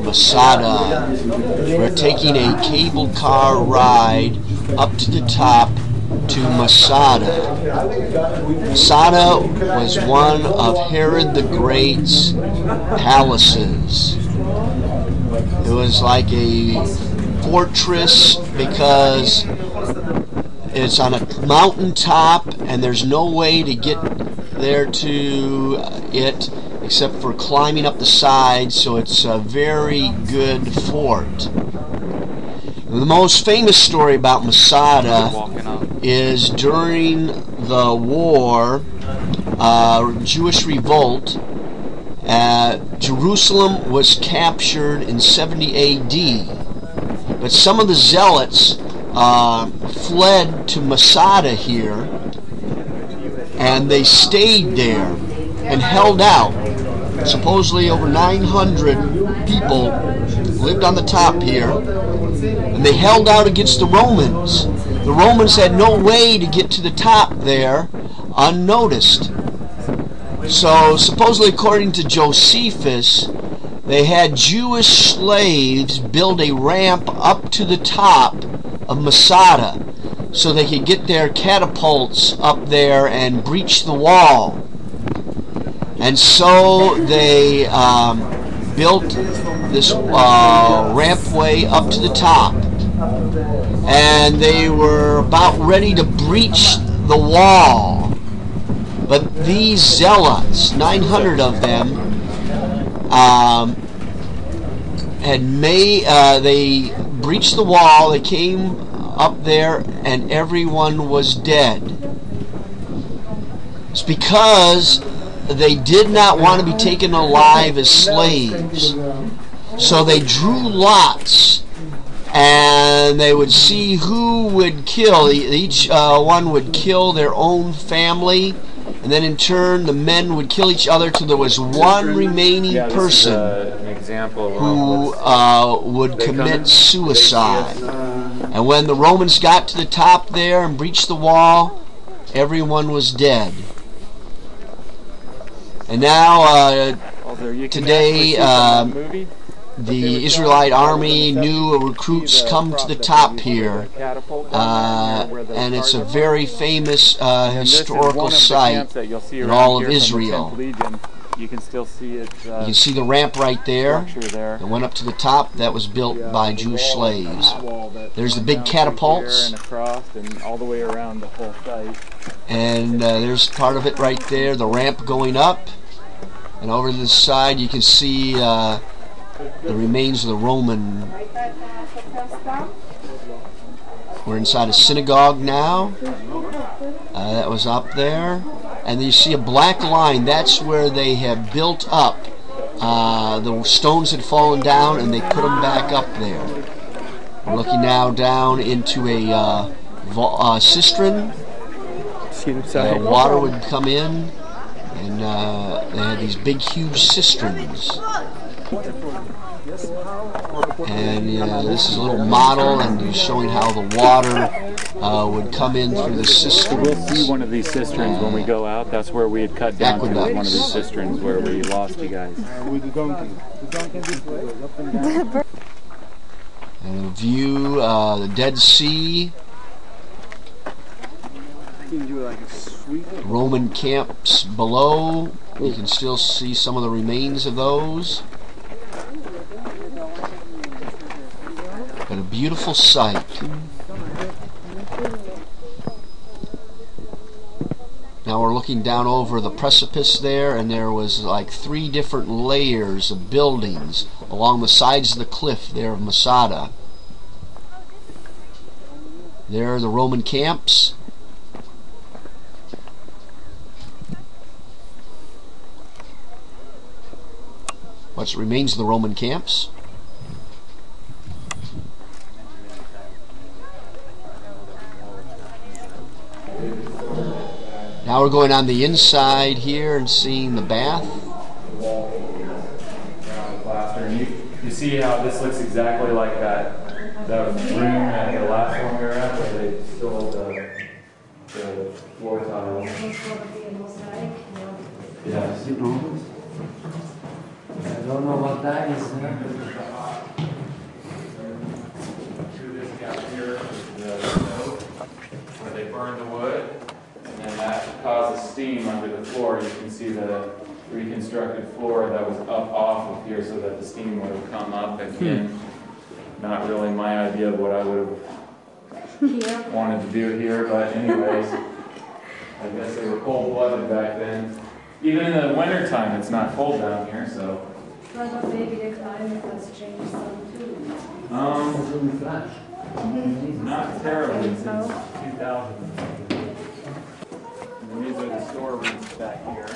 Masada. We're taking a cable car ride up to the top to Masada. Masada was one of Herod the Great's palaces. It was like a fortress because it's on a mountaintop and there's no way to get there to it except for climbing up the sides, so it's a very good fort. The most famous story about Masada is during the war, Jewish revolt. Jerusalem was captured in 70 AD, but some of the zealots fled to Masada here, and they stayed there and held out. Supposedly over 900 people lived on the top here, and they held out against the Romans. The Romans had no way to get to the top there unnoticed. So supposedly, according to Josephus, they had Jewish slaves build a ramp up to the top of Masada so they could get their catapults up there and breach the wall. And so they built this rampway up to the top, and they were about ready to breach the wall. But these zealots, 900 of them, they breached the wall. They came up there, and everyone was dead. It's because they did not want to be taken alive as slaves. So they drew lots, and they would see who would kill. Each one would kill their own family, and then in turn the men would kill each other till there was one remaining person who would commit suicide. And when the Romans got to the top there and breached the wall, everyone was dead. And now, today, the Israelite army, new recruits come to the top here, and it's a very famous historical site in all of Israel. You can still see it. You can see the ramp right there. It went up to the top. That was built by Jewish slaves. There's the big catapults. And all the way around the whole site. And there's part of it right there, the ramp going up. And over to the side you can see the remains of the Roman. We're inside a synagogue now. That was up there. And you see a black line. That's where they have built up. The stones had fallen down and they put them back up there. We're looking now down into a cistern. Water would come in, and they had these big, huge cisterns. And this is a little model, and he's showing how the water would come in through the cisterns. We'll see one of these cisterns when we go out. That's where we had cut down to one of these cisterns where we lost you guys. And a view, the Dead Sea. Roman camps below. You can still see some of the remains of those. But a beautiful sight. Now we're looking down over the precipice there, and there was like 3 different layers of buildings along the sides of the cliff there of Masada. There are the Roman camps. What remains of the Roman camps. Now we're going on the inside here and seeing the bath. You see how this looks exactly like that room at the last one we were at, where they stole the floor tiles. Yeah. don't know what that is. Through this gap here is the stove where they burn the wood, and then that causes steam under the floor. You can see the reconstructed floor that was up off of here so that the steam would have come up. Again, not really my idea of what I would have wanted to do here, but anyways, I guess they were cold-blooded back then. Even in the wintertime, it's not cold down here, so. I thought maybe the climate has changed some too. Not terribly since 2000. And these are the storerooms back here.